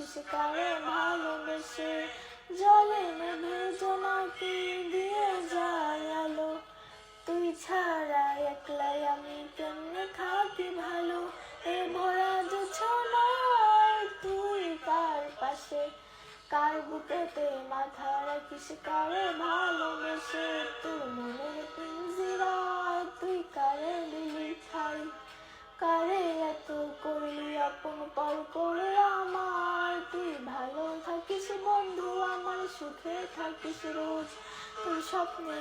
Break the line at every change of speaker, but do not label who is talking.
থাকিস কারে ভালোবেসে। জলে নেভে জোনাকি দিয়ে যায় আলো, তুই ছাড়া একলাই আমি কেমনে থাকি ভালো। এ ভরা জোছনায় তুই কার পাশে, কার বুকেতে মাথা রাখিস কারে ভালোবেসে। তোর মনের পিঞ্জিরায় তুই কারে দিলি ঠাই, কারে এত করলি আপন পর করে আমার। তুই ভালো থাকিস বন্ধু আমার, সুখে থাকিস রোজ, তোর স্বপ্নে